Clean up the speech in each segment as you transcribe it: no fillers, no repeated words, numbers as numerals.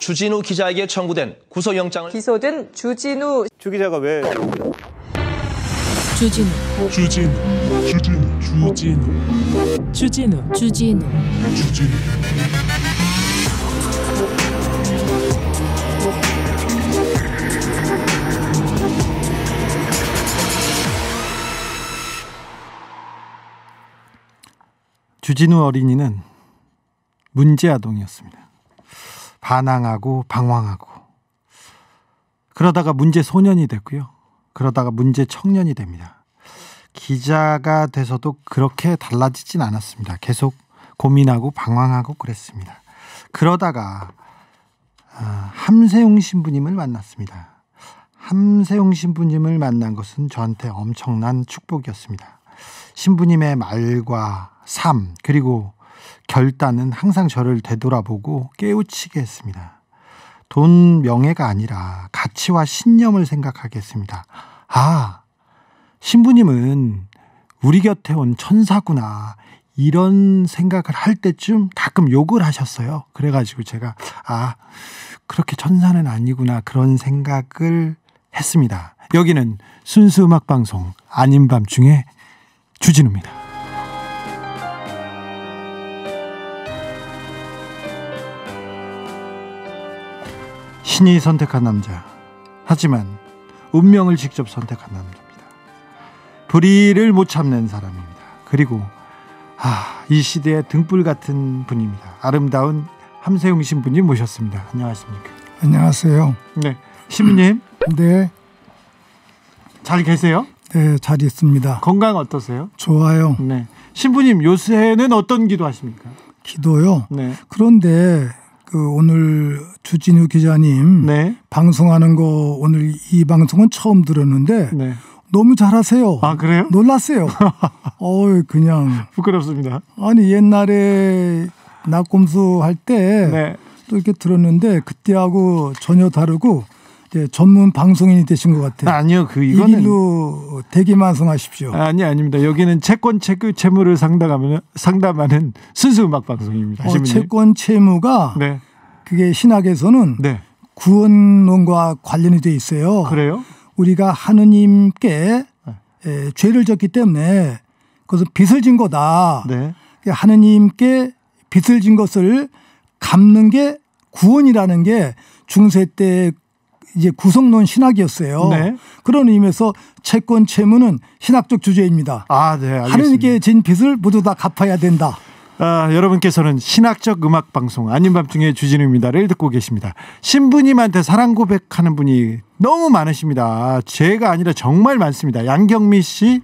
주진우 기자에게 청구된 구속영장을 기소된 주진우 주 기자가 왜 주진우 주진우 어린이는 문제아동이었습니다. 반항하고 방황하고 그러다가 문제 소년이 됐고요. 그러다가 문제 청년이 됩니다. 기자가 돼서도 그렇게 달라지진 않았습니다. 계속 고민하고 방황하고 그랬습니다. 그러다가 함세웅 신부님을 만났습니다. 함세웅 신부님을 만난 것은 저한테 엄청난 축복이었습니다. 신부님의 말과 삶 그리고 결단은 항상 저를 되돌아보고 깨우치게 했습니다. 돈 명예가 아니라 가치와 신념을 생각하게 했습니다. 아, 신부님은 우리 곁에 온 천사구나 이런 생각을 할 때쯤 가끔 욕을 하셨어요. 그래가지고 제가 그렇게 천사는 아니구나 그런 생각을 했습니다. 여기는 순수 음악방송 아닌 밤중에 주진우입니다. 신이 선택한 남자, 하지만 운명을 직접 선택한 남자입니다. 불의를 못 참는 사람입니다. 그리고 이 시대의 등불 같은 분입니다. 아름다운 함세웅 신부님 모셨습니다. 안녕하십니까? 안녕하세요. 네, 신부님. 네. 잘 계세요? 네, 잘 있습니다. 건강 어떠세요? 좋아요. 네. 신부님 요새는 어떤 기도하십니까? 기도요? 네. 그런데 오늘 주진우 기자님 네. 방송하는 거 오늘 이 방송은 처음 들었는데 네. 너무 잘하세요. 아, 그래요? 놀랐어요. 그냥 부끄럽습니다. 아니 옛날에 낙곰수 할 때 또 이렇게 들었는데 그때하고 전혀 다르고 이제 전문 방송인이 되신 것 같아요. 아니요, 이거는 이 길로 대기만성하십시오. 아닙니다. 여기는 채권 채무를 상담하는 순수 음악 방송입니다. 채권 채무가 네. 그게 신학에서는 네. 구원론과 관련이 돼 있어요. 그래요? 우리가 하느님께 죄를 졌기 때문에 그것은 빚을 진 거다. 네. 하느님께 빚을 진 것을 갚는 게 구원이라는 게 중세 때 이제 구성론 신학이었어요. 네. 그런 의미에서 채권 채무는 신학적 주제입니다. 네, 알겠습니다. 하느님께 진 빚을 모두 다 갚아야 된다. 여러분께서는 신학적 음악 방송 아닌 밤중에 주진우입니다를 듣고 계십니다. 신부님한테 사랑 고백하는 분이 너무 많으십니다. 제가 아니라 정말 많습니다. 양경미 씨,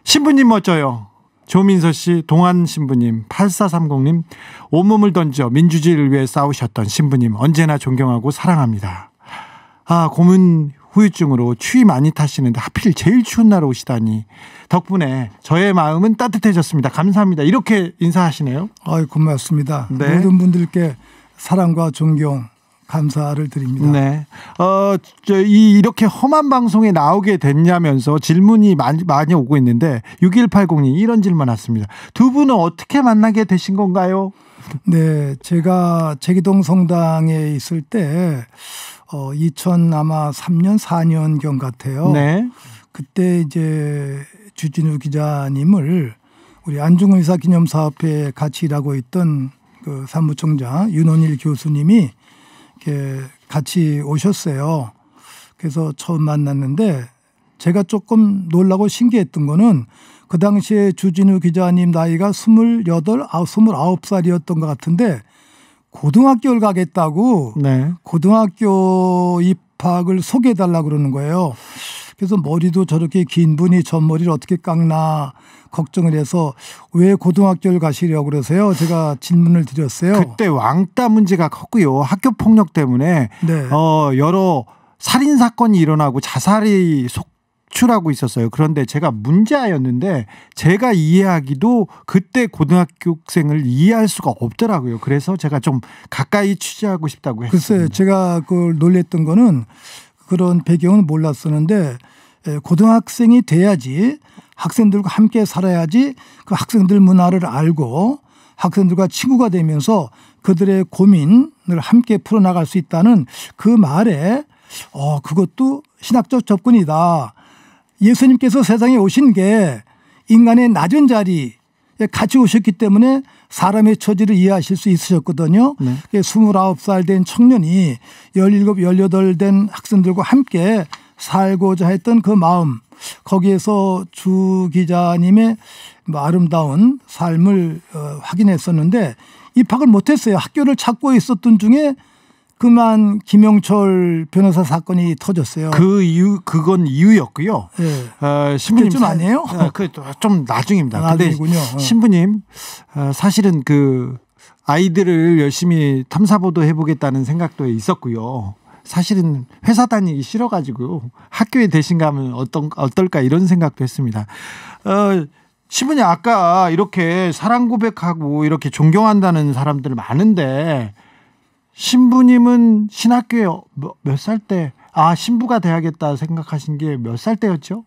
신부님 멋져요. 조민서 씨, 동안 신부님, 8430님, 온몸을 던져 민주주의를 위해 싸우셨던 신부님 언제나 존경하고 사랑합니다. 고문 후유증으로 추위 많이 타시는데 하필 제일 추운 날 오시다니 덕분에 저의 마음은 따뜻해졌습니다. 감사합니다. 이렇게 인사하시네요. 고맙습니다. 네. 모든 분들께 사랑과 존경 감사를 드립니다. 네. 이렇게 험한 방송에 나오게 됐냐면서 질문이 많이 오고 있는데 6180님 이런 질문 왔습니다. 두 분은 어떻게 만나게 되신 건가요? 네, 제가 제기동 성당에 있을 때 2003년 4년경 같아요. 네. 그때 이제 주진우 기자님을 우리 안중의사기념사업회에 같이 일하고 있던 그 사무총장 윤원일 교수님이 이렇게 같이 오셨어요. 그래서 처음 만났는데 제가 조금 놀라고 신기했던 거는 그 당시에 주진우 기자님 나이가 29살이었던 것 같은데 고등학교를 가겠다고 네. 고등학교 입학을 소개해달라고 그러는 거예요. 그래서 머리도 저렇게 긴 분이 전 머리를 어떻게 깎나 걱정을 해서 왜 고등학교를 가시려고 그래서요. 제가 질문을 드렸어요. 그때 왕따 문제가 컸고요. 학교 폭력 때문에 네. 여러 살인 사건이 일어나고 자살이 속출하고 있었어요. 그런데 제가 문제아였는데 제가 이해하기도 그때 고등학교생을 이해할 수가 없더라고요. 그래서 제가 좀 가까이 취재하고 싶다고 했어요. 글쎄 제가 그걸 놀랬던 거는 그런 배경은 몰랐었는데 고등학생이 돼야지 학생들과 함께 살아야지 그 학생들 문화를 알고 학생들과 친구가 되면서 그들의 고민을 함께 풀어나갈 수 있다는 그 말에 그것도 신학적 접근이다. 예수님께서 세상에 오신 게 인간의 낮은 자리에 같이 오셨기 때문에 사람의 처지를 이해하실 수 있으셨거든요. 네. 29살 된 청년이 17, 18 된 학생들과 함께 살고자 했던 그 마음, 거기에서 주 기자님의 아름다운 삶을 확인했었는데 입학을 못했어요. 학교를 찾고 있었던 중에 그만 김영철 변호사 사건이 터졌어요. 그건 이유였고요. 네. 신부님 좀 아니에요? 좀 나중입니다. 나중이군요. 신부님 사실은 그 아이들을 열심히 탐사보도 해보겠다는 생각도 있었고요. 사실은 회사 다니기 싫어가지고 학교에 대신 가면 어떨까 이런 생각도 했습니다. 신부님 아까 이렇게 사랑 고백하고 이렇게 존경한다는 사람들 많은데 신부님은 신학교에 몇 살 때 신부가 돼야겠다 생각하신 게 몇 살 때였죠?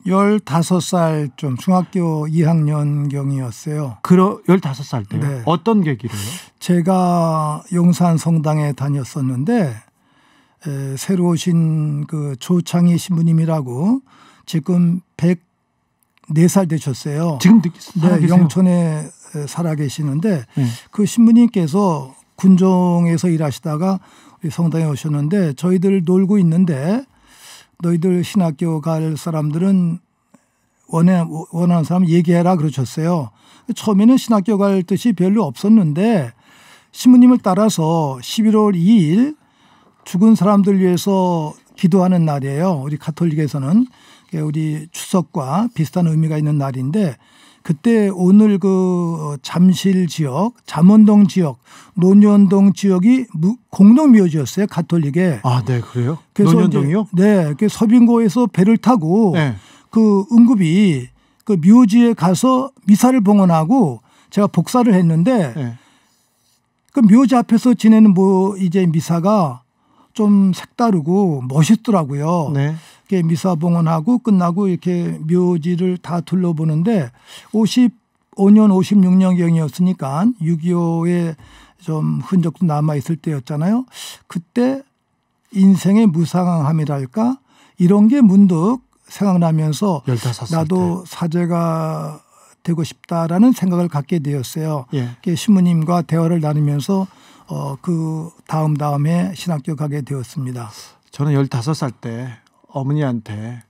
15살쯤 중학교 2학년경이었어요. 15살 때요? 네. 어떤 계기로요? 제가 용산 성당에 다녔었는데 새로 오신 그 조창희 신부님이라고 지금 104살 되셨어요. 지금 살아계세요? 영천에 살아계시는데 네. 그 신부님께서 군종에서 일하시다가 우리 성당에 오셨는데 저희들 놀고 있는데 너희들 신학교 갈 사람들은 원하는 사람 얘기해라 그러셨어요. 처음에는 신학교 갈 뜻이 별로 없었는데 신부님을 따라서 11월 2일 죽은 사람들 위해서 기도하는 날이에요. 우리 가톨릭에서는 우리 추석과 비슷한 의미가 있는 날인데 그때 오늘 그 잠실 지역, 잠원동 지역, 논현동 지역이 공동 묘지였어요. 가톨릭에. 네, 그래요? 논현동이요? 네, 그 서빙고에서 배를 타고 네. 그 응급이 그 묘지에 가서 미사를 봉헌하고 제가 복사를 했는데 네. 그 묘지 앞에서 지내는 이제 미사가 좀 색다르고 멋있더라고요. 네. 미사 봉헌하고 끝나고 이렇게 묘지를 다 둘러보는데 55년, 56년경이었으니까 6.25의 좀 흔적도 남아있을 때였잖아요. 그때 인생의 무상함이랄까 이런 게 문득 생각나면서 15살 나도 사제가 되고 싶다라는 생각을 갖게 되었어요. 예. 신부님과 대화를 나누면서 그 다음에 신학교 가게 되었습니다. 저는 15살 때 어머니한테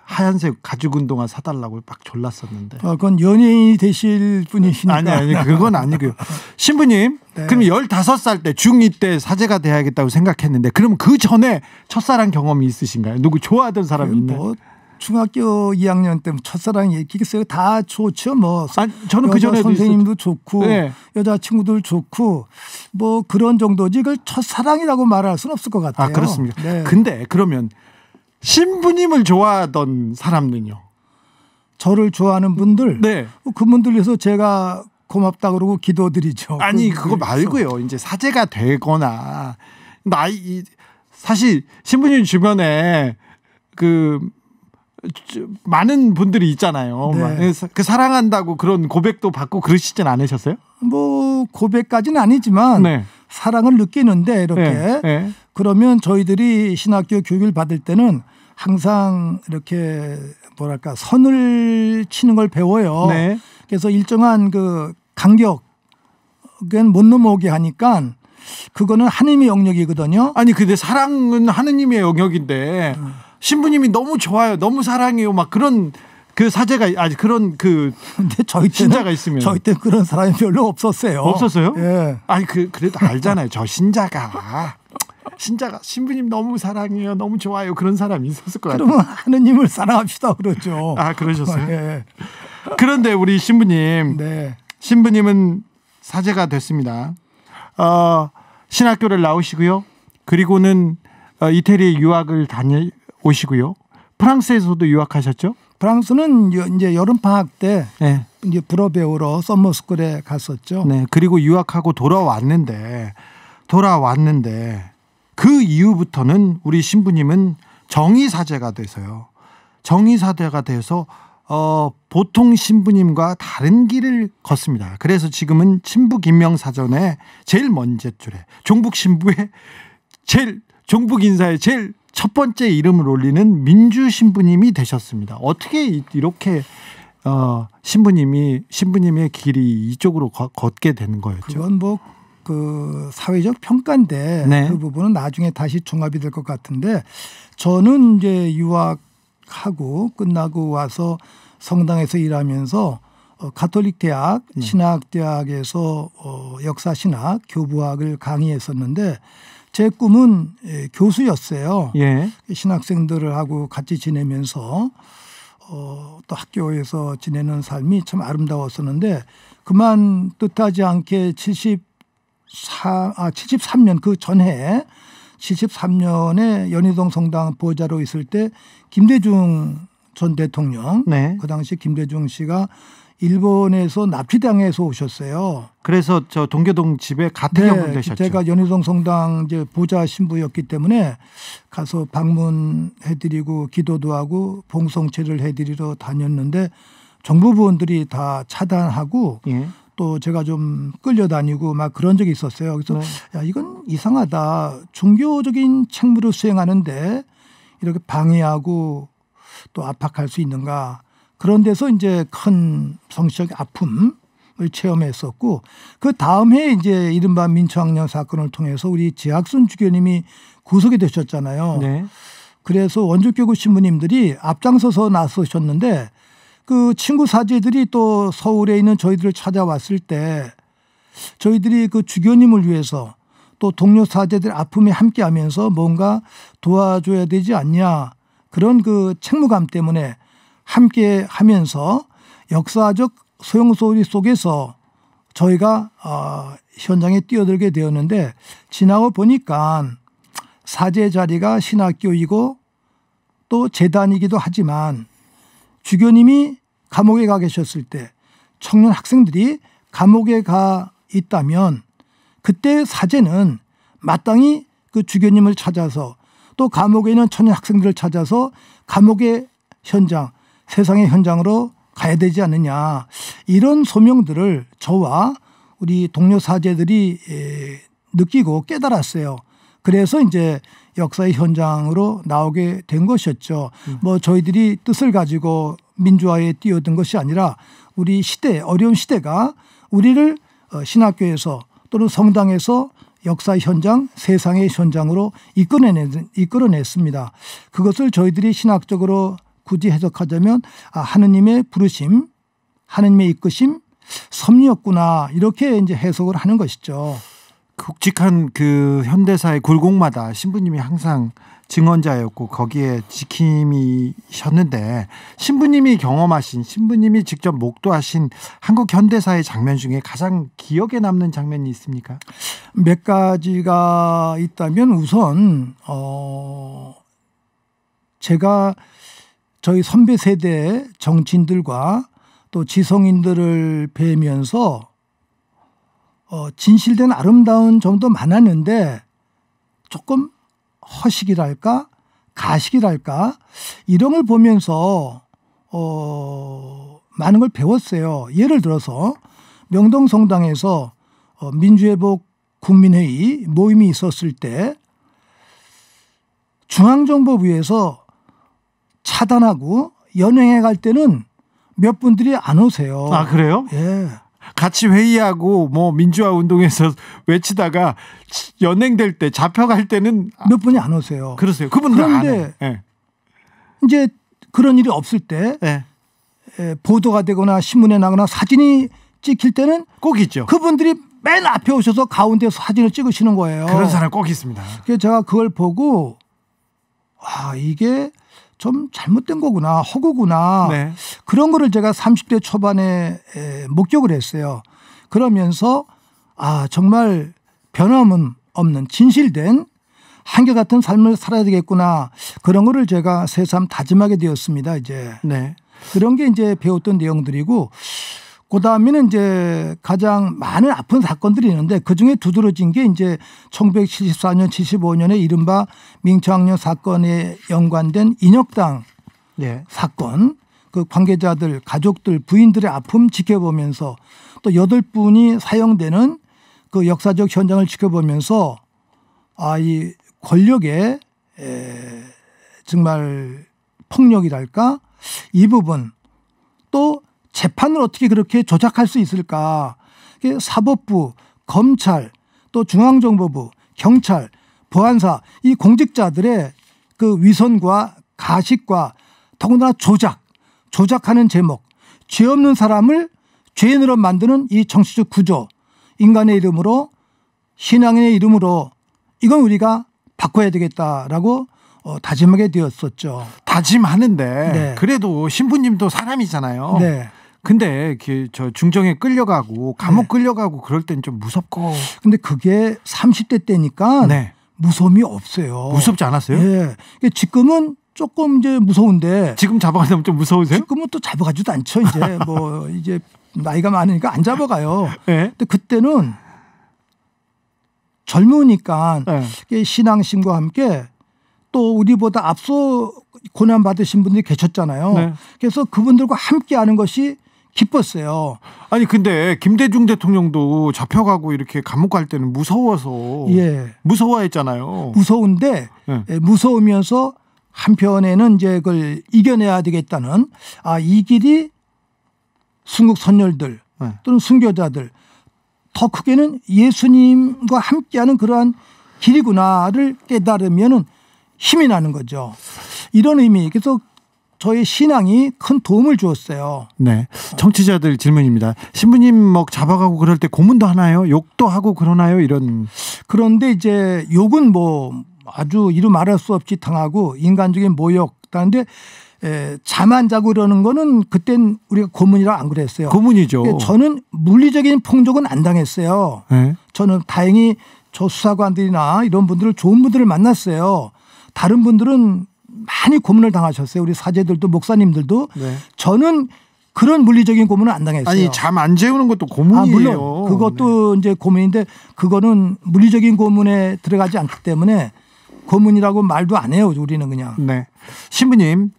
하얀색 가죽 운동화 사달라고 막 졸랐었는데. 그건 연예인이 되실 분이시니까. 아니 그건 아니고요. 신부님 네. 그럼 15살 때 중2 때 사제가 돼야겠다고 생각했는데 그럼 그 전에 첫사랑 경험이 있으신가요? 누구 좋아하던 사람이 있나요? 중학교 2학년 때 첫사랑 얘기겠어요. 다 좋죠. 저는 그 전에도 선생님도 좋고 네. 여자 친구들 좋고 그런 정도지 그걸 첫사랑이라고 말할 수는 없을 것 같아요. 그렇습니다. 네. 근데 그러면 신부님을 좋아하던 사람은요? 저를 좋아하는 분들, 네. 그분들 위해서 제가 고맙다 그러고 기도드리죠. 아니 그거 말고요. 이제 사제가 되거나 사실 신부님 주변에 많은 분들이 있잖아요. 네. 그 사랑한다고 그런 고백도 받고 그러시진 않으셨어요? 고백까지는 아니지만 네. 사랑을 느끼는데 이렇게 네. 그러면 저희들이 신학교 교육을 받을 때는 항상 이렇게 선을 치는 걸 배워요. 네. 그래서 일정한 그 간격은 못 넘어오게 하니까 그거는 하느님의 영역이거든요. 아니 근데 사랑은 하느님의 영역인데 신부님이 너무 좋아요, 너무 사랑해요, 막 그런 그 사제가 그런 근데 저희 때는 신자가 있으면 저희 때 그런 사람이 별로 없었어요. 없었어요? 예. 아니 그래도 알잖아요. 저 신자가 신부님 너무 사랑해요, 너무 좋아요 그런 사람이 있었을 것 같아요. 그러면 하느님을 사랑합시다 그러죠. 그러셨어요? 예. 그런데 우리 신부님, 네. 신부님은 사제가 됐습니다. 신학교를 나오시고요. 그리고는 이태리에 유학을 다녀오시고요. 프랑스에서도 유학하셨죠? 프랑스는 이제 여름 방학 때 네. 이제 불어 배우러 서머스쿨에 갔었죠. 네. 그리고 유학하고 돌아왔는데 그 이후부터는 우리 신부님은 정의사제가 돼서요. 정의사제가 돼서 보통 신부님과 다른 길을 걷습니다. 그래서 지금은 친부 김명사전에 제일 먼저 줄에 종북 신부의 종북 인사의 제일 첫 번째 이름을 올리는 민주 신부님이 되셨습니다. 어떻게 이렇게 신부님의 길이 이쪽으로 걷게 되는 거였죠? 그건 그 사회적 평가인데 네. 그 부분은 나중에 다시 종합이 될 것 같은데 저는 이제 유학하고 끝나고 와서 성당에서 일하면서 가톨릭 대학 신학대학에서 역사 신학 교부학을 강의했었는데 제 꿈은 교수였어요. 예. 신학생들을 하고 같이 지내면서 또 학교에서 지내는 삶이 참 아름다웠었는데 그만 뜻하지 않게 73년 그 전해 73년에 연희동 성당 보좌로 있을 때 김대중 전 대통령 네. 그 당시 김대중 씨가 일본에서 납치당해서 오셨어요. 그래서 저 동교동 집에 가택연금 되셨죠. 제가 연희동 성당 이제 보좌 신부였기 때문에 가서 방문해드리고 기도도 하고 봉송체를 해드리러 다녔는데 정부부원들이 다 차단하고 예. 또 제가 좀 끌려다니고 막 그런 적이 있었어요. 그래서 네. 야 이건 이상하다. 종교적인 책무를 수행하는데 이렇게 방해하고 또 압박할 수 있는가. 그런 데서 이제 큰 성취적 아픔을 체험했었고 그 다음 해에 이제 이른바 민초학령 사건을 통해서 우리 지학순 주교님이 구속이 되셨잖아요. 네. 그래서 원주교구 신부님들이 앞장서서 나서셨는데 그 친구 사제들이 또 서울에 있는 저희들을 찾아왔을 때 저희들이 그 주교님을 위해서 또 동료 사제들 아픔에 함께하면서 뭔가 도와줘야 되지 않냐 그런 그 책무감 때문에 함께 하면서 역사적 소용소리 속에서 저희가 현장에 뛰어들게 되었는데 지나고 보니까 사제 자리가 신학교이고 또 재단이기도 하지만 주교님이 감옥에 가 계셨을 때 청년 학생들이 감옥에 가 있다면 그때 사제는 마땅히 그 주교님을 찾아서 또 감옥에 있는 청년 학생들을 찾아서 감옥의 현장 세상의 현장으로 가야 되지 않느냐 이런 소명들을 저와 우리 동료 사제들이 느끼고 깨달았어요. 그래서 이제 역사의 현장으로 나오게 된 것이었죠. 뭐 저희들이 뜻을 가지고 민주화에 뛰어든 것이 아니라 우리 시대 어려운 시대가 우리를 신학교에서 또는 성당에서 역사의 현장 세상의 현장으로 이끌어냈습니다. 그것을 저희들이 신학적으로 굳이 해석하자면 하느님의 부르심, 하느님의 이끄심, 섭리였구나 이렇게 이제 해석을 하는 것이죠. 굵직한 그 현대사의 굴곡마다 신부님이 항상 증언자였고 거기에 지킴이셨는데 신부님이 경험하신 신부님이 직접 목도하신 한국 현대사의 장면 중에 가장 기억에 남는 장면이 있습니까? 몇 가지가 있다면 우선 제가 저희 선배 세대 정치인들과 또 지성인들을 뵈면서 진실된 아름다운 점도 많았는데 조금 허식이랄까 가식이랄까 이런 걸 보면서 많은 걸 배웠어요. 예를 들어서 명동성당에서 민주회복 국민회의 모임이 있었을 때 중앙정보부에서 차단하고 연행해 갈 때는 몇 분들이 안 오세요. 아 그래요? 예. 같이 회의하고 뭐 민주화 운동에서 외치다가 연행될 때 잡혀갈 때는 몇 분이 안 오세요. 그러세요. 그분들 안 해요. 그런데 네. 이제 그런 일이 없을 때 네. 보도가 되거나 신문에 나거나 사진이 찍힐 때는 꼭 있죠. 그분들이 맨 앞에 오셔서 가운데서 사진을 찍으시는 거예요. 그런 사람 꼭 있습니다. 그래서 제가 그걸 보고 와 이게 좀 잘못된 거구나 허구구나 네. 그런 거를 제가 30대 초반에 목격을 했어요. 그러면서 정말 변함은 없는 진실된 한결같은 삶을 살아야 되겠구나 그런 거를 제가 새삼 다짐하게 되었습니다. 이제 네. 그런 게 이제 배웠던 내용들이고 그다음에는 이제 가장 많은 아픈 사건들이 있는데 그중에 두드러진 게 이제 1974년 75년에 이른바 민초학령 사건에 연관된 인혁당 네. 사건 그 관계자들, 가족들, 부인들의 아픔 지켜보면서 또 8분이 사형되는 그 역사적 현장을 지켜보면서 이 권력의 정말 폭력이랄까 이 부분 또 재판을 어떻게 그렇게 조작할 수 있을까 사법부, 검찰 또 중앙정보부, 경찰, 보안사 이 공직자들의 그 위선과 가식과 더군다나 조작하는 제목 죄 없는 사람을 죄인으로 만드는 이 정치적 구조 인간의 이름으로 신앙의 이름으로 이건 우리가 바꿔야 되겠다라고 다짐하게 되었었죠. 다짐하는데 네. 그래도 신부님도 사람이잖아요. 네. 근데 저 중정에 끌려가고 감옥 네. 끌려가고 그럴 땐 좀 무섭고. 근데 그게 30대 때니까 네. 무서움이 없어요. 무섭지 않았어요? 예. 지금은 조금 이제 무서운데 지금 잡아가면 좀 무서우세요? 지금은 또 잡아가지도 않죠. 이제 뭐 이제 나이가 많으니까 안 잡아가요. 네. 근데 그때는 젊으니까 네. 신앙심과 함께 또 우리보다 앞서 고난 받으신 분들이 계셨잖아요. 네. 그래서 그분들과 함께 하는 것이 기뻤어요. 아니 근데 김대중 대통령도 잡혀가고 이렇게 감옥 갈 때는 무서워서 예. 무서워했잖아요. 무서운데 네. 무서우면서 한편에는 이제 그걸 이겨내야 되겠다는 이 길이 순국 선열들 네. 또는 순교자들 더 크게는 예수님과 함께하는 그러한 길이구나를 깨달으면은 힘이 나는 거죠. 이런 의미. 그래서 저의 신앙이 큰 도움을 주었어요. 네. 청취자들 질문입니다. 신부님 뭐 잡아가고 그럴 때 고문도 하나요? 욕도 하고 그러나요? 이런. 그런데 이제 욕은 뭐 아주 이루 말할 수 없이 당하고 인간적인 모욕. 그런데 잠 안 자고 그러는 거는 그땐 우리가 고문이라 안 그랬어요. 고문이죠. 저는 물리적인 폭력은 안 당했어요. 네. 저는 다행히 저 수사관들이나 이런 분들을 좋은 분들을 만났어요. 다른 분들은 많이 고문을 당하셨어요. 우리 사제들도 목사님들도. 네. 저는 그런 물리적인 고문은 안 당했어요. 아니 잠 안 재우는 것도 고문이에요. 물론 그것도 이제 고문인데 그거는 물리적인 고문에 들어가지 않기 때문에 고문이라고 말도 안 해요. 우리는 그냥. 네. 신부님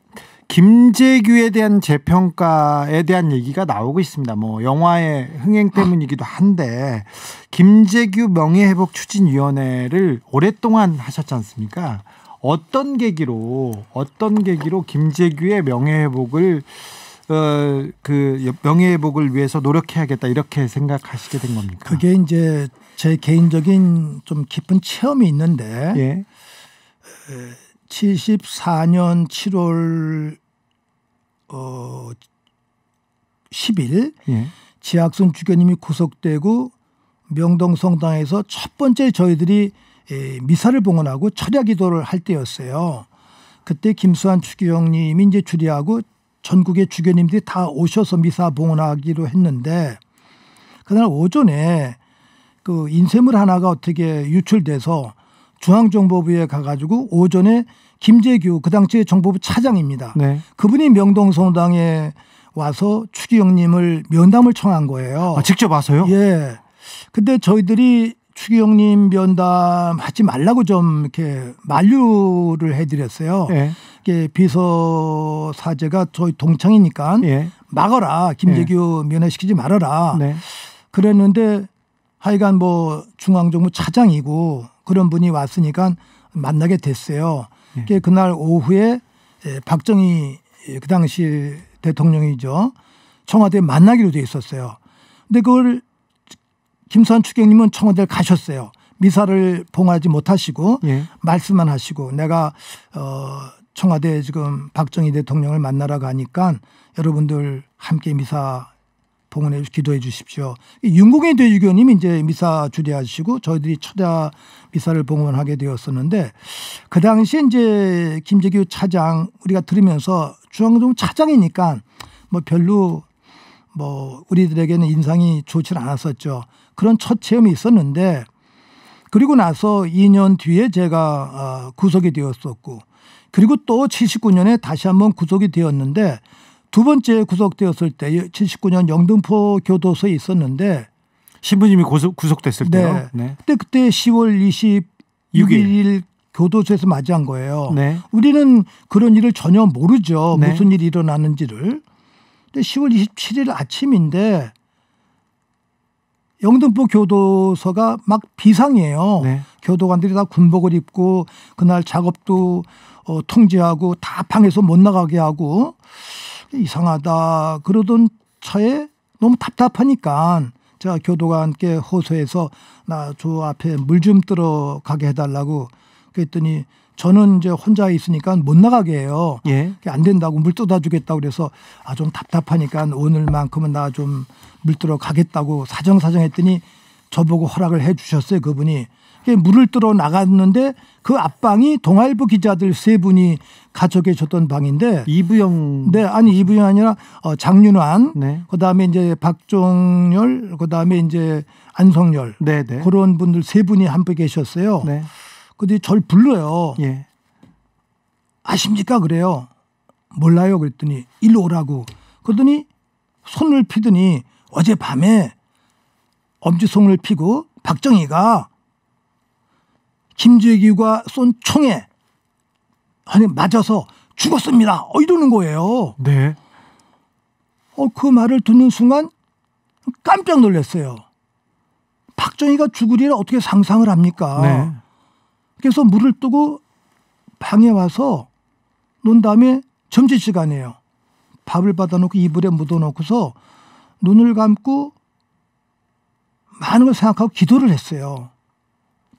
김재규에 대한 재평가에 대한 얘기가 나오고 있습니다. 뭐 영화의 흥행 때문이기도 한데 김재규 명예회복 추진위원회를 오랫동안 하셨지 않습니까? 어떤 계기로 김재규의 명예회복을 그 명예회복을 위해서 노력해야겠다 이렇게 생각하시게 된 겁니까? 그게 이제 제 개인적인 좀 깊은 체험이 있는데 예. 74년 7월 10일 예. 지학순 주교님이 구속되고 명동성당에서 첫 번째 저희들이 미사를 봉헌하고 철야 기도를 할 때였어요. 그때 김수환 주교님이 이제 주례하고 전국의 주교님들이 다 오셔서 미사 봉헌하기로 했는데 그날 오전에 그 인쇄물 하나가 어떻게 유출돼서 중앙정보부에 가가지고 오전에 김재규 그 당시에 정보부 차장입니다. 네. 그분이 명동성당에 와서 추기경님을 면담을 청한 거예요. 직접 와서요? 예. 근데 저희들이 추기경님 면담하지 말라고 좀 이렇게 만류를 해드렸어요. 예. 이게 비서 사제가 저희 동창이니까 예. 막아라. 김재규 면회시키지 말아라. 네. 그랬는데 하여간 뭐 중앙정부 차장이고 그런 분이 왔으니까 만나게 됐어요. 예. 그날 오후에 박정희 그 당시 대통령이죠. 청와대에 만나기로 돼 있었어요. 근데 그걸 김수환 추경님은 청와대를 가셨어요. 미사를 봉하지 못하시고 예. 말씀만 하시고 내가 청와대에 지금 박정희 대통령을 만나러 가니까 여러분들 함께 미사 봉헌해 기도해 주십시오. 윤공의 대주교님이 이제 미사 주례하시고 저희들이 초대 미사를 봉헌하게 되었었는데 그 당시에 이제 김재규 차장 우리가 들으면서 중앙정부 차장이니까 뭐 별로 뭐 우리들에게는 인상이 좋지 않았었죠. 그런 첫 체험이 있었는데 그리고 나서 2년 뒤에 제가 구속이 되었었고 그리고 또 79년에 다시 한번 구속이 되었는데 두 번째 구속되었을 때 79년 영등포 교도소에 있었는데 신부님이 구속됐을 때요? 네. 그때 10월 26일 교도소에서 맞이한 거예요. 네. 우리는 그런 일을 전혀 모르죠. 네. 무슨 일이 일어나는지를. 근데 10월 27일 아침인데 영등포 교도소가 막 비상이에요. 네. 교도관들이 다 군복을 입고 그날 작업도 통제하고 다 방에서 못 나가게 하고 이상하다 그러던 차에 너무 답답하니까 제가 교도관께 호소해서 나 저 앞에 물 좀 들어 가게 해달라고 그랬더니 저는 이제 혼자 있으니까 못 나가게 해요. 예. 안 된다고 물 떠다 주겠다고 그래서 좀 답답하니까 오늘만큼은 나 좀 물 들어 가겠다고 사정했더니 저보고 허락을 해 주셨어요. 그분이. 물을 들어 나갔는데 그 앞방이 동아일보 기자들 3분이 갇혀 계셨던 방인데 이부영. 네, 아니 이분이 아니라 장윤환, 네. 그다음에 이제 박종열, 그다음에 이제 안성열, 네, 네. 그런 분들 3분이 함께 계셨어요. 네. 근데 절 불러요. 예. 아십니까? 그래요. 몰라요. 그랬더니 일로 오라고. 그러더니 손을 피더니 어젯밤에 엄지손을 피고 박정희가 김재규가 쏜 총에 맞아서 죽었습니다. 이러는 거예요. 네. 그 말을 듣는 순간 깜짝 놀랐어요. 박정희가 죽을 일을 어떻게 상상을 합니까? 네. 그래서 물을 뜨고 방에 와서 논 다음에 점심시간이에요. 밥을 받아놓고 이불에 묻어놓고서 눈을 감고 많은 걸 생각하고 기도를 했어요.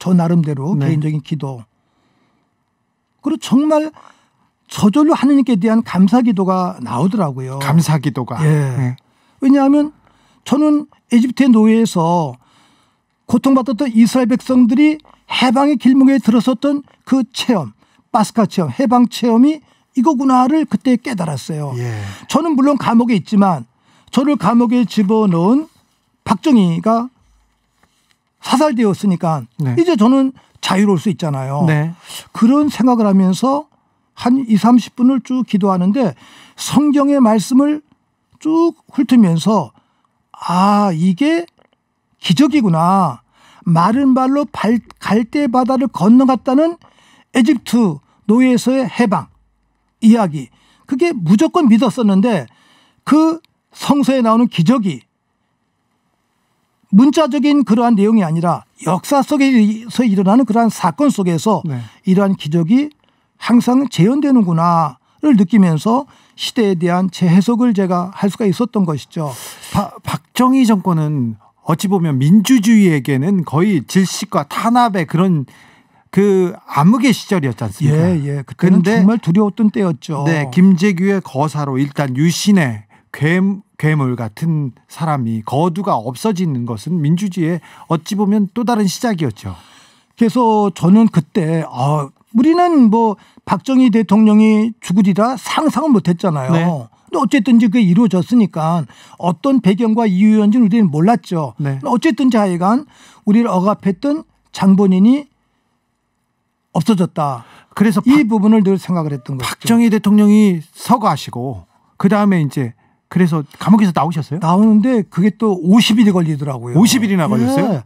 저 나름대로 네. 개인적인 기도. 그리고 정말 저절로 하느님께 대한 감사기도가 나오더라고요. 감사기도가. 예. 네. 왜냐하면 저는 에집트의 노예에서 고통받았던 이스라엘 백성들이 해방의 길목에 들어섰던 그 체험, 파스카 체험, 해방 체험이 이거구나를 그때 깨달았어요. 예. 저는 물론 감옥에 있지만 저를 감옥에 집어넣은 박정희가 사살되었으니까 네. 이제 저는 자유로울 수 있잖아요. 네. 그런 생각을 하면서 한 20, 30분을 쭉 기도하는데 성경의 말씀을 쭉 훑으면서 이게 기적이구나. 마른 발로 갈대 바다를 건너갔다는 에집트 노예에서의 해방 이야기. 그게 무조건 믿었었는데 그 성서에 나오는 기적이 문자적인 그러한 내용이 아니라 역사 속에서 일어나는 그러한 사건 속에서 네. 이러한 기적이 항상 재현되는구나를 느끼면서 시대에 대한 재해석을 제가 할 수가 있었던 것이죠. 박정희 정권은 어찌 보면 민주주의에게는 거의 질식과 탄압의 그런 그 암흑의 시절이었지 않습니까? 예. 그때는 정말 두려웠던 때였죠. 네, 김재규의 거사로 일단 유신의 괴물 같은 사람이 거두가 없어지는 것은 민주주의의 어찌 보면 또 다른 시작이었죠. 그래서 저는 그때 우리는 뭐 박정희 대통령이 죽으리라 상상을 못했잖아요. 네. 근데 어쨌든지 그게 이루어졌으니까 어떤 배경과 이유였는지는 우리는 몰랐죠. 네. 어쨌든지 하여간 우리를 억압했던 장본인이 없어졌다. 그래서 이 부분을 늘 생각을 했던 거죠. 박정희 대통령이 서거하시고 그 다음에 이제 그래서 감옥에서 나오셨어요? 나오는데 그게 또 50일이 걸리더라고요. 50일이나 걸렸어요?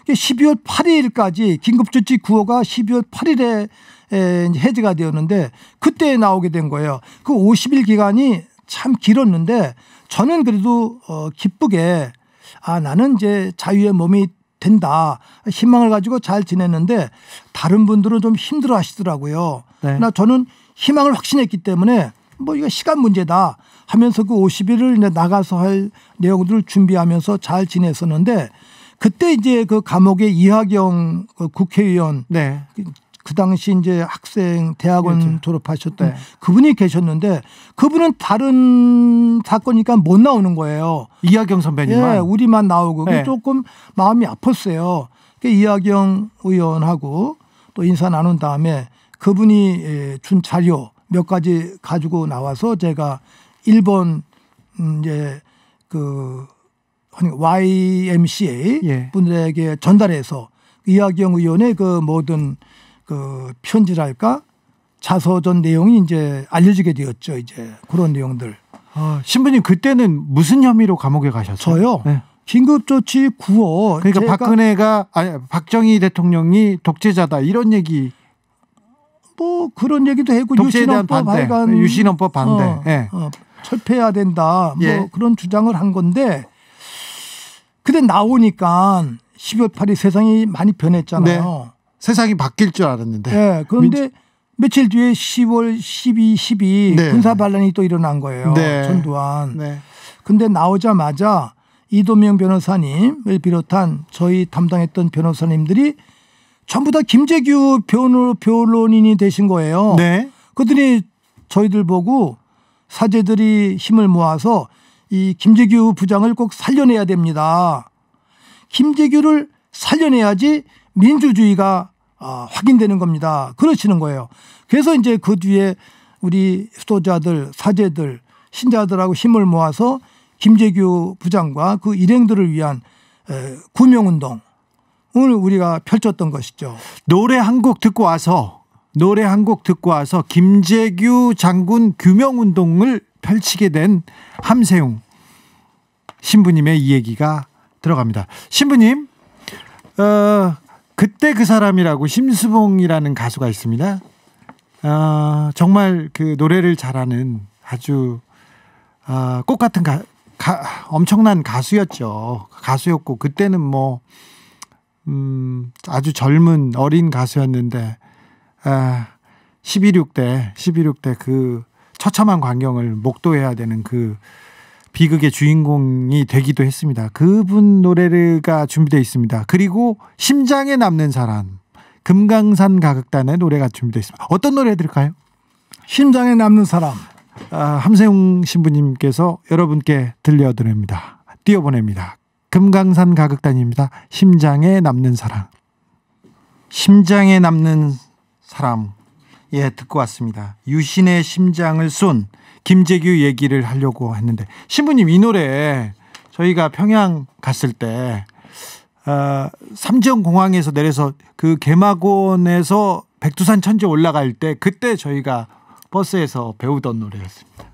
예. 12월 8일까지 긴급조치 구호가 12월 8일에 해제가 되었는데 그때 나오게 된 거예요. 그 50일 기간이 참 길었는데 저는 그래도 기쁘게 나는 이제 자유의 몸이 된다. 희망을 가지고 잘 지냈는데 다른 분들은 좀 힘들어 하시더라고요. 네. 그러나 저는 희망을 확신했기 때문에 뭐 이거 시간 문제다 하면서 그 50일을 이제 나가서 할 내용들을 준비하면서 잘 지냈었는데 그때 이제 그 감옥에 이하경 국회의원 네. 그 당시 이제 학생 대학원 그렇죠. 졸업하셨던 네. 그분이 계셨는데 그분은 다른 사건이니까 못 나오는 거예요. 이하경 선배님만. 예, 우리만 나오고 네. 조금 마음이 아팠어요. 이하경 의원하고 또 인사 나눈 다음에 그분이 준 자료 몇 가지 가지고 나와서 제가 일본 이제 그 YMCA 예. 분들에게 전달해서 이하경 의원의 그 모든 그 편지랄까 자서전 내용이 이제 알려지게 되었죠. 이제 그런 내용들. 신부님 그때는 무슨 혐의로 감옥에 가셨어요? 저요. 네. 긴급조치 구호. 그러니까 박정희 대통령이 독재자다 이런 얘기. 뭐 그런 얘기도 했고 독재에 대한 유신헌법 반대, 하여간 유신헌법 반대. 예. 철폐해야 된다. 예. 뭐 그런 주장을 한 건데 근데 나오니까 12월 8일 세상이 많이 변했잖아요. 네. 세상이 바뀔 줄 알았는데. 네. 그런데 며칠 뒤에 10월 12, 12 네. 군사 반란이 또 일어난 거예요. 네. 전두환. 네. 근데 나오자마자 이도명 변호사님을 비롯한 저희 담당했던 변호사님들이 전부 다 김재규 변론인이 되신 거예요. 네. 그들이 저희들 보고 사제들이 힘을 모아서 이 김재규 부장을 꼭 살려내야 됩니다. 김재규를 살려내야지 민주주의가 확인되는 겁니다. 그러시는 거예요. 그래서 이제 그 뒤에 우리 수도자들, 사제들, 신자들하고 힘을 모아서 김재규 부장과 그 일행들을 위한 구명운동을 우리가 펼쳤던 것이죠. 노래 한 곡 듣고 와서 김재규 장군 규명운동을 펼치게 된 함세웅 신부님의 이 얘기가 들어갑니다. 신부님, 그때 그 사람이라고 심수봉이라는 가수가 있습니다. 정말 그 노래를 잘하는 아주 꽃 같은 엄청난 가수였고 그때는 뭐 아주 젊은 어린 가수였는데 11.6대 그 처참한 광경을 목도해야 되는 그 비극의 주인공이 되기도 했습니다. 그분 노래가 준비되어 있습니다. 그리고 심장에 남는 사람, 금강산 가극단의 노래가 준비되어 있습니다. 어떤 노래 들을까요? 심장에 남는 사람. 함세웅 신부님께서 여러분께 띄워보냅니다. 금강산 가극단입니다. 심장에 남는 사람. 심장에 남는 사람. 예, 듣고 왔습니다. 유신의 심장을 쏜 김재규 얘기를 하려고 했는데, 신부님 이 노래 저희가 평양 갔을 때 삼정공항에서 내려서 그 개마곤에서 백두산 천지 올라갈 때 그때 저희가 버스에서 배우던 노래였습니다.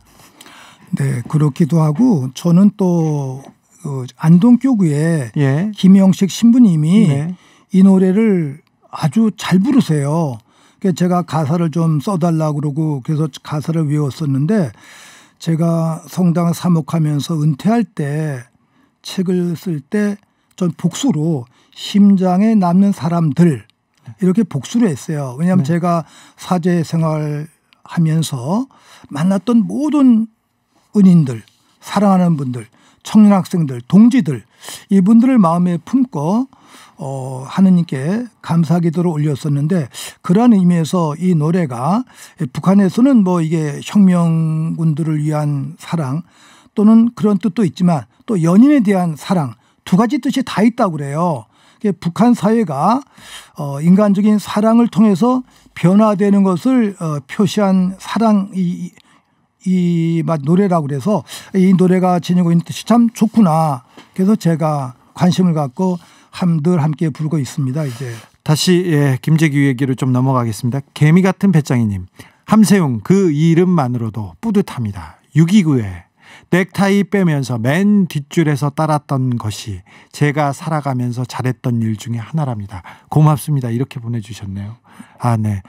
네, 그렇기도 하고 저는 또 안동교구에 예. 김영식 신부님이 네. 이 노래를 아주 잘 부르세요. 그래서 제가 가사를 좀 써달라고 그러고 그래서 가사를 외웠었는데 제가 성당 사목하면서 은퇴할 때 책을 쓸 때 전 복수로 심장에 남는 사람들 이렇게 복수를 했어요. 왜냐하면 제가 사제 생활하면서 만났던 모든 은인들, 사랑하는 분들, 청년 학생들, 동지들 이분들을 마음에 품고 하느님께 감사 기도를 올렸었는데 그러한 의미에서 이 노래가 북한에서는 뭐 이게 혁명군들을 위한 사랑 또는 그런 뜻도 있지만 또 연인에 대한 사랑 두 가지 뜻이 다 있다고 그래요. 북한 사회가 인간적인 사랑을 통해서 변화되는 것을 표시한 사랑 이 노래라고 그래서 이 노래가 지니고 있는 뜻이 참 좋구나. 그래서 제가 관심을 갖고 늘 함께 부르고 있습니다. 이제 다시 김재규 얘기로 좀 넘어가겠습니다. 개미 같은 배짱이님, 함세웅 그 이름만으로도 뿌듯합니다. 6.29에 넥타이 빼면서 맨 뒷줄에서 따랐던 것이 제가 살아가면서 잘했던 일 중에 하나랍니다. 고맙습니다. 이렇게 보내주셨네요. 네.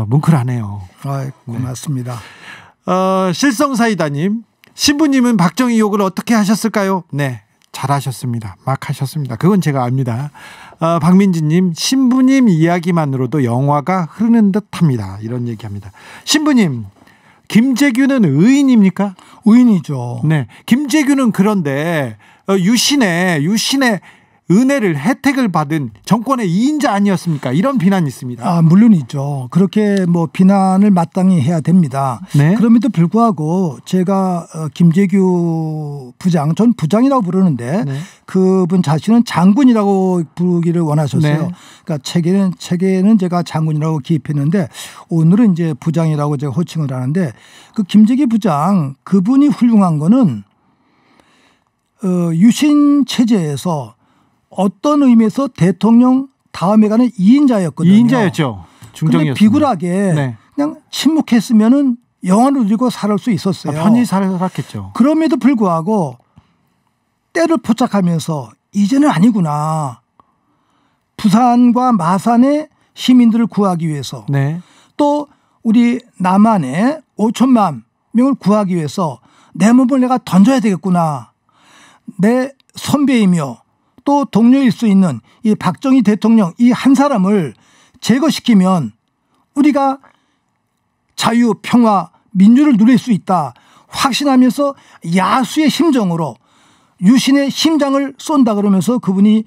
뭉클하네요. 고맙습니다. 실성사이다님, 신부님은 박정희 욕을 어떻게 하셨을까요? 네, 잘하셨습니다. 막 하셨습니다. 그건 제가 압니다. 박민지님, 신부님 이야기만으로도 영화가 흐르는 듯합니다. 이런 얘기합니다. 신부님, 김재규는 의인입니까? 의인이죠. 네, 김재규는 그런데 유신의 은혜를 혜택을 받은 정권의 2인자 아니었습니까? 이런 비난이 있습니다. 물론이죠. 그렇게 뭐 비난을 마땅히 해야 됩니다. 네. 그럼에도 불구하고 제가 김재규 부장, 전 부장이라고 부르는데 네. 그분 자신은 장군이라고 부르기를 원하셨어요. 네. 그러니까 책에는 제가 장군이라고 기입했는데 오늘은 이제 부장이라고 제가 호칭을 하는데 그 김재규 부장 그분이 훌륭한 거는 유신 체제에서 어떤 의미에서 대통령 다음에 가는 2인자였거든요. 2인자였죠. 중정이었습니다. 그런데 비굴하게 네. 그냥 침묵했으면은 영원을 누리고 살을 수 있었어요. 편히 살았겠죠. 그럼에도 불구하고 때를 포착하면서 이제는 아니구나. 부산과 마산의 시민들을 구하기 위해서 네. 또 우리 남한에 5천만 명을 구하기 위해서 내 몸을 내가 던져야 되겠구나. 내 선배이며 또 동료일 수 있는 이 박정희 대통령 이 한 사람을 제거시키면 우리가 자유, 평화, 민주를 누릴 수 있다. 확신하면서 야수의 심정으로 유신의 심장을 쏜다 그러면서 그분이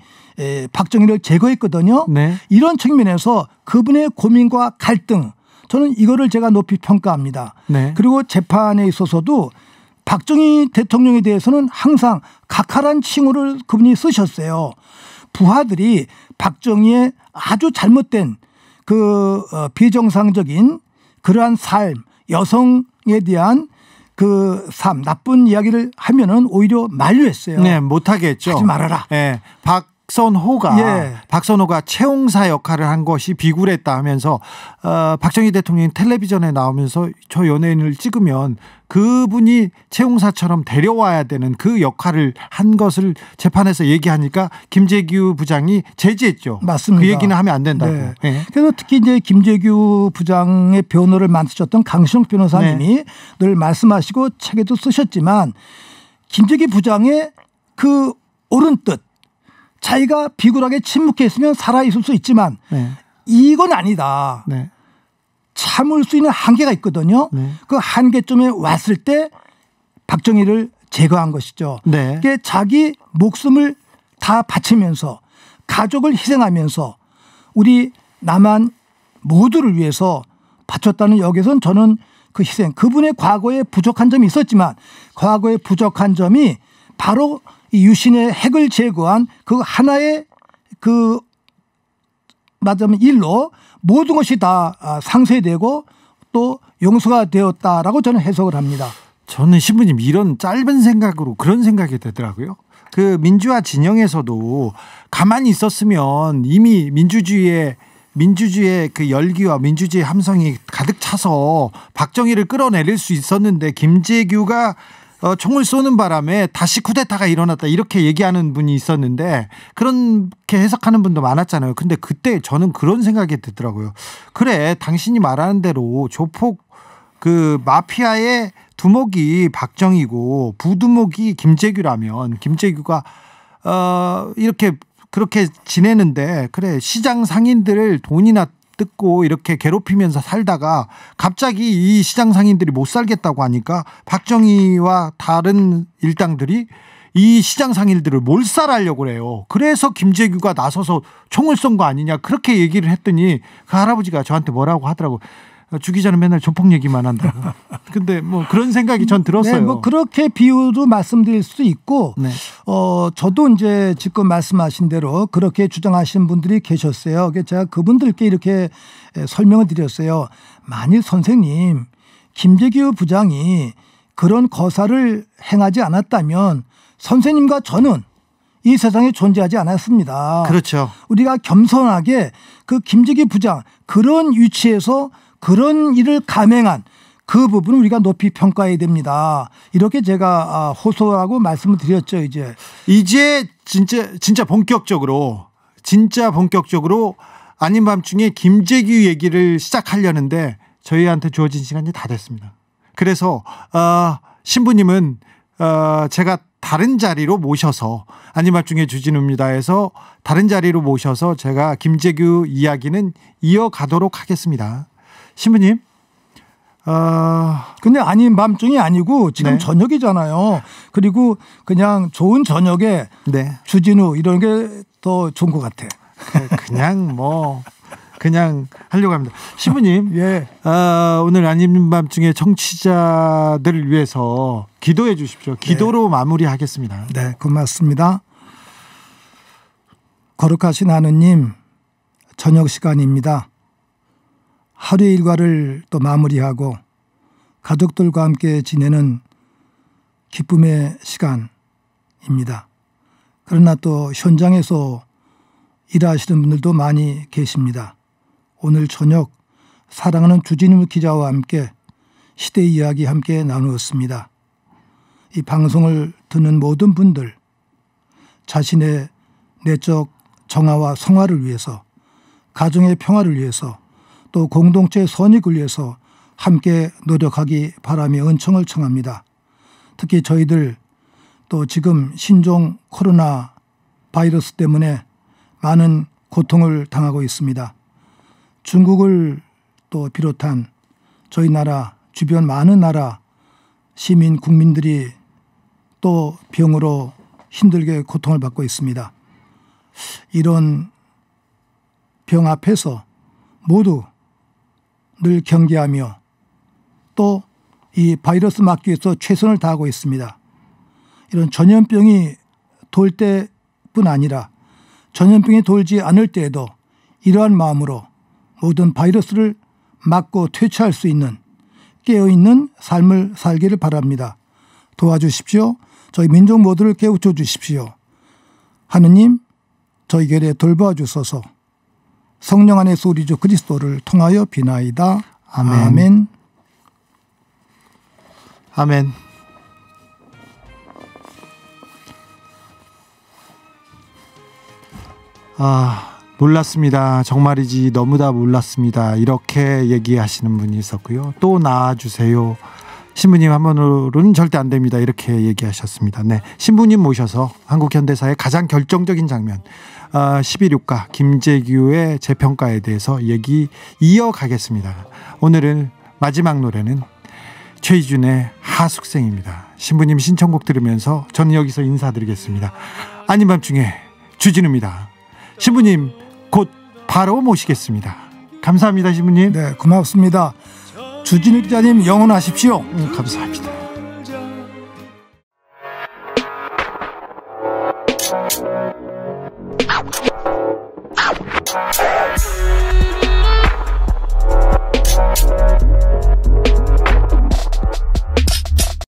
박정희를 제거했거든요. 네. 이런 측면에서 그분의 고민과 갈등 저는 이거를 제가 높이 평가합니다. 네. 그리고 재판에 있어서도 박정희 대통령에 대해서는 항상 각하란 칭호를 그분이 쓰셨어요. 부하들이 박정희의 아주 잘못된 그 비정상적인 그러한 삶, 여성에 대한 그 삶, 나쁜 이야기를 하면은 오히려 만류했어요. 네, 못하게 했죠. 하지 말아라. 예, 박선호가 채용사 역할을 한 것이 비굴했다 하면서 박정희 대통령이 텔레비전에 나오면서 저 연예인을 찍으면 그분이 채용사처럼 데려와야 되는 그 역할을 한 것을 재판에서 얘기하니까 김재규 부장이 제지했죠. 맞습니다. 그 얘기는 하면 안 된다고. 네. 네. 그래서 특히 이제 김재규 부장의 변호를 맡으셨던 강신욱 변호사님이 네. 늘 말씀하시고 책에도 쓰셨지만 김재규 부장의 그 옳은 뜻 자기가 비굴하게 침묵했으면 살아있을 수 있지만 네. 이건 아니다. 네. 참을 수 있는 한계가 있거든요. 네. 그 한계점에 왔을 때 박정희를 제거한 것이죠. 네. 그게 자기 목숨을 다 바치면서 가족을 희생하면서 우리 남한 모두를 위해서 바쳤다는 여기선 저는 그 희생, 그분의 과거에 부족한 점이 있었지만 과거에 부족한 점이 바로 이 유신의 핵을 제거한 그 하나의 그 말하자면 일로 모든 것이 다 상쇄되고 또 용서가 되었다라고 저는 해석을 합니다. 저는 신부님 이런 짧은 생각으로 그런 생각이 되더라고요. 그 민주화 진영에서도 가만히 있었으면 이미 민주주의의 그 열기와 민주주의 함성이 가득 차서 박정희를 끌어내릴 수 있었는데 김재규가 총을 쏘는 바람에 다시 쿠데타가 일어났다 이렇게 얘기하는 분이 있었는데 그렇게 해석하는 분도 많았잖아요. 근데 그때 저는 그런 생각이 들더라고요. 그래 당신이 말하는 대로 조폭 그 마피아의 두목이 박정희고 부두목이 김재규라면 김재규가 이렇게 그렇게 지내는데 그래 시장 상인들을 돈이나 뜯고 이렇게 괴롭히면서 살다가 갑자기 이 시장 상인들이 못 살겠다고 하니까 박정희와 다른 일당들이 이 시장 상인들을 몰살하려고 그래요. 그래서 김재규가 나서서 총을 쏜 거 아니냐 그렇게 얘기를 했더니 그 할아버지가 저한테 뭐라고 하더라고. 죽기 전에 맨날 조폭 얘기만 한다고. 근데 뭐 그런 생각이 전 들었어요. 네, 뭐 그렇게 비유도 말씀드릴 수도 있고, 네. 저도 이제 지금 말씀하신 대로 그렇게 주장하시는 분들이 계셨어요. 그래서 제가 그분들께 이렇게 설명을 드렸어요. 만일 선생님, 김재규 부장이 그런 거사를 행하지 않았다면 선생님과 저는 이 세상에 존재하지 않았습니다. 그렇죠. 우리가 겸손하게 그 김재규 부장 그런 위치에서 그런 일을 감행한 그 부분을 우리가 높이 평가해야 됩니다. 이렇게 제가 호소하고 말씀을 드렸죠. 이제 진짜 본격적으로 아닌 밤중에 김재규 얘기를 시작하려는데 저희한테 주어진 시간이 다 됐습니다. 그래서 신부님은 제가 다른 자리로 모셔서 아닌 밤중에 주진우입니다에서 다른 자리로 모셔서 제가 김재규 이야기는 이어가도록 하겠습니다. 신부님. 근데 아닌 밤중이 아니고 지금 네. 저녁이잖아요. 그리고 그냥 좋은 저녁에 네. 주진우 이런 게 더 좋은 것 같아. 그냥 하려고 합니다. 신부님. 예. 오늘 아닌 밤중에 청취자들을 위해서 기도해 주십시오. 기도로 마무리하겠습니다. 네, 고맙습니다. 거룩하신 하느님, 저녁 시간입니다. 하루의 일과를 또 마무리하고 가족들과 함께 지내는 기쁨의 시간입니다. 그러나 또 현장에서 일하시는 분들도 많이 계십니다. 오늘 저녁 사랑하는 주진우 기자와 함께 시대 이야기 함께 나누었습니다. 이 방송을 듣는 모든 분들 자신의 내적 정화와 성화를 위해서 가정의 평화를 위해서 또 공동체 선익을 위해서 함께 노력하기 바라며 은총을 청합니다. 특히 저희들 또 지금 신종 코로나 바이러스 때문에 많은 고통을 당하고 있습니다. 중국을 또 비롯한 저희 나라 주변 많은 나라 시민 국민들이 또 병으로 힘들게 고통을 받고 있습니다. 이런 병 앞에서 모두 늘 경계하며 또 이 바이러스 막기 위해서 최선을 다하고 있습니다. 이런 전염병이 돌 때뿐 아니라 전염병이 돌지 않을 때에도 이러한 마음으로 모든 바이러스를 막고 퇴치할 수 있는 깨어있는 삶을 살기를 바랍니다. 도와주십시오. 저희 민족 모두를 깨우쳐 주십시오. 하느님 저희 교회 돌봐주소서. 성령 안에서 우리 주 그리스도를 통하여 비나이다. 아멘. 아멘. 아멘. 몰랐습니다. 정말이지 너무 다 몰랐습니다. 이렇게 얘기하시는 분이 있었고요. 또 나와주세요. 신부님 한 번으로는 절대 안 됩니다. 이렇게 얘기하셨습니다. 네, 신부님 모셔서 한국 현대사의 가장 결정적인 장면 11.6가 김재규의 재평가에 대해서 얘기 이어가겠습니다. 오늘은 마지막 노래는 최희준의 하숙생입니다. 신부님 신청곡 들으면서 저는 여기서 인사드리겠습니다. 아닌 밤중에 주진우입니다. 신부님 곧 바로 모시겠습니다. 감사합니다, 신부님. 네, 고맙습니다. 주진우 기자님 영원하십시오. 감사합니다.